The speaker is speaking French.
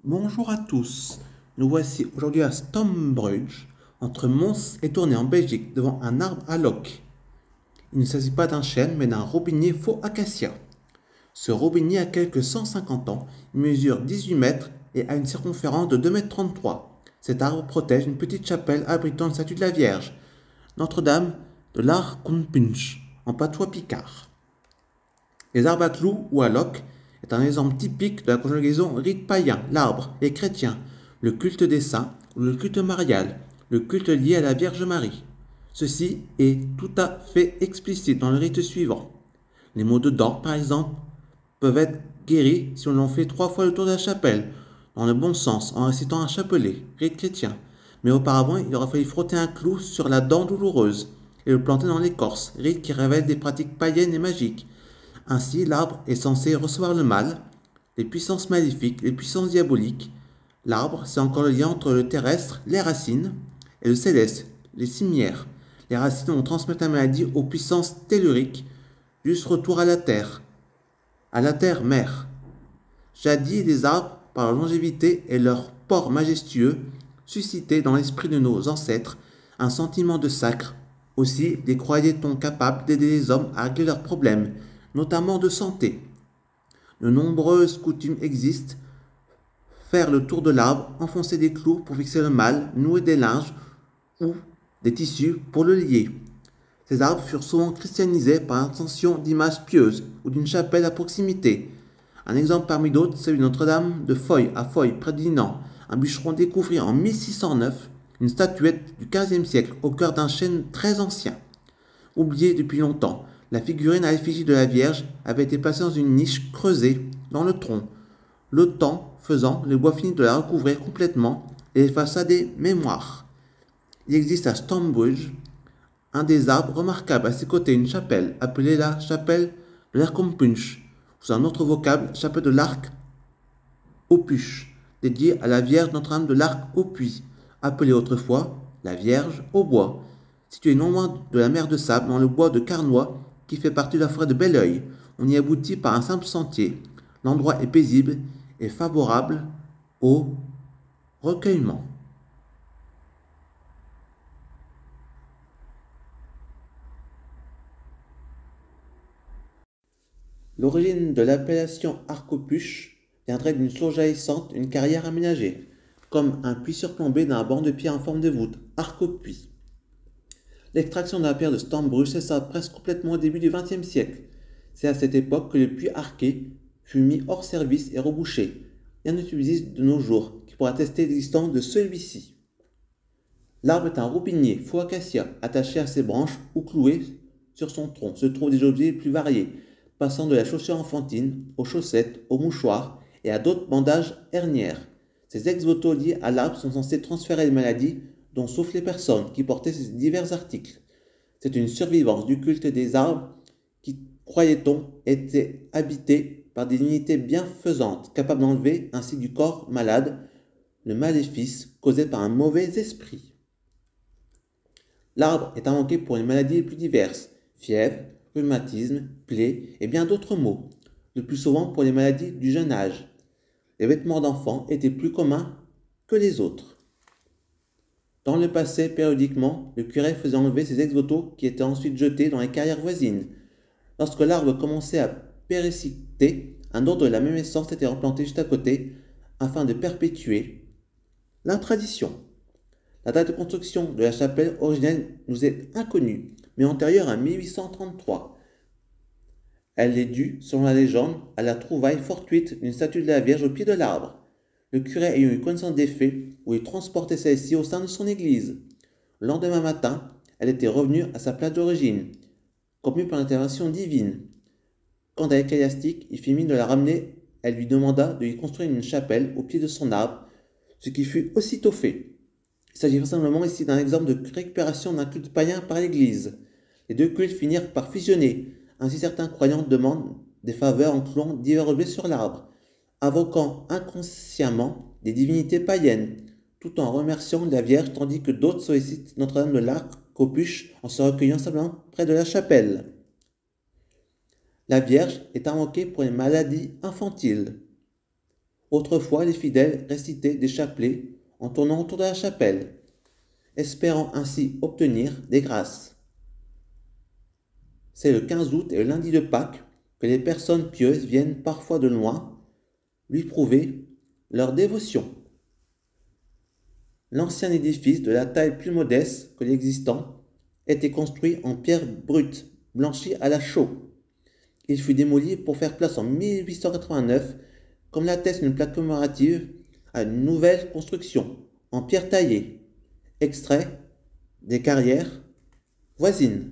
Bonjour à tous, nous voici aujourd'hui à Stonebridge, entre Mons et Tournai en Belgique, devant un arbre à loques. Il ne s'agit pas d'un chêne, mais d'un robinier faux acacia. Ce robinier a quelques 150 ans, il mesure 18 mètres et a une circonférence de 2,33 m. Cet arbre protège une petite chapelle abritant une statue de la Vierge, Notre-Dame de l'Arcompunch, en patois picard. Les arbres à clous ou à loques est un exemple typique de la conjugaison rite païen, l'arbre, et chrétien, le culte des saints ou le culte marial, le culte lié à la Vierge Marie. Ceci est tout à fait explicite dans le rite suivant. Les maux de dents, par exemple, peuvent être guéris si on l'en fait 3 fois le tour de la chapelle, dans le bon sens, en récitant un chapelet, rite chrétien. Mais auparavant, il aura fallu frotter un clou sur la dent douloureuse et le planter dans l'écorce, rite qui révèle des pratiques païennes et magiques. Ainsi, l'arbre est censé recevoir le mal, les puissances maléfiques, les puissances diaboliques. L'arbre, c'est encore le lien entre le terrestre, les racines, et le céleste, les cimières. Les racines vont transmettre la maladie aux puissances telluriques, juste retour à la terre mère. Jadis, les arbres, par leur longévité et leur port majestueux, suscitaient dans l'esprit de nos ancêtres un sentiment de sacre. Aussi les croyait-on capables d'aider les hommes à régler leurs problèmes, notamment de santé. De nombreuses coutumes existent: faire le tour de l'arbre, enfoncer des clous pour fixer le mal, nouer des linges ou des tissus pour le lier. Ces arbres furent souvent christianisés par l'intention d'images pieuses ou d'une chapelle à proximité. Un exemple parmi d'autres, celui de Notre-Dame de Foy à Foy, près de Dinan. Un bûcheron découvrit en 1609 une statuette du XVe siècle au cœur d'un chêne très ancien. Oubliée depuis longtemps, la figurine à l'effigie de la Vierge avait été placée dans une niche creusée dans le tronc. Le temps faisant, le bois finit de la recouvrir complètement et effaça des mémoires. Il existe à Stonebridge un des arbres remarquables, à ses côtés une chapelle, appelée la chapelle de l'Arcompunch, ou un autre vocable, chapelle de l'Arc au Puch, dédiée à la Vierge Notre-Dame de l'Arc au Puy, appelée autrefois la Vierge au Bois, située non loin de la mer de Sable, dans le bois de Carnois, qui fait partie de la forêt de Belleuil. On y aboutit par un simple sentier. L'endroit est paisible et favorable au recueillement. L'origine de l'appellation arc-au-puch viendrait d'une source jaillissante, une carrière aménagée, comme un puits surplombé d'un banc de pierre en forme de voûte, arc-au-puits. L'extraction de la pierre de Stonebridge cessa presque complètement au début du XXe siècle. C'est à cette époque que le puits arqué fut mis hors service et rebouché. Rien ne subsiste de nos jours qui pourra attester l'existence de celui-ci. L'arbre est un robinier, faux acacia, attaché à ses branches ou cloué sur son tronc. Se trouvent des objets plus variés, passant de la chaussure enfantine aux chaussettes, aux mouchoirs et à d'autres bandages hernières. Ces ex-voto liés à l'arbre sont censés transférer les maladies dont souffrent les personnes qui portaient ces divers articles. C'est une survivance du culte des arbres qui, croyait-on, était habité par des unités bienfaisantes, capables d'enlever ainsi du corps malade le maléfice causé par un mauvais esprit. L'arbre est invoqué pour les maladies les plus diverses: fièvre, rhumatisme, plaies et bien d'autres maux, le plus souvent pour les maladies du jeune âge. Les vêtements d'enfants étaient plus communs que les autres. Dans le passé, périodiquement, le curé faisait enlever ces ex-voto qui étaient ensuite jetés dans les carrières voisines. Lorsque l'arbre commençait à péricliter, un autre de la même essence était replanté juste à côté afin de perpétuer la tradition. La date de construction de la chapelle originelle nous est inconnue, mais antérieure à 1833. Elle est due, selon la légende, à la trouvaille fortuite d'une statue de la Vierge au pied de l'arbre. Le curé ayant eu connaissance des faits, voulait transporter celle-ci au sein de son église. Le lendemain matin, elle était revenue à sa place d'origine, contenue par l'intervention divine. Quand à l'ecclésiastique, il fit mine de la ramener, elle lui demanda de lui construire une chapelle au pied de son arbre, ce qui fut aussitôt fait. Il s'agit vraisemblablement ici d'un exemple de récupération d'un culte païen par l'Église. Les deux cultes finirent par fusionner. Ainsi, certains croyants demandent des faveurs en clouant divers objets sur l'arbre, invoquant inconsciemment des divinités païennes, tout en remerciant la Vierge, tandis que d'autres sollicitent Notre-Dame de l'Arc au Puch en se recueillant simplement près de la chapelle. La Vierge est invoquée pour les maladies infantiles. Autrefois, les fidèles récitaient des chapelets en tournant autour de la chapelle, espérant ainsi obtenir des grâces. C'est le 15 août et le lundi de Pâques que les personnes pieuses viennent parfois de loin lui prouver leur dévotion. L'ancien édifice, de la taille plus modeste que l'existant, était construit en pierre brute, blanchie à la chaux. Il fut démoli pour faire place en 1889, comme l'atteste une plaque commémorative à une nouvelle construction, en pierre taillée, extrait des carrières voisines.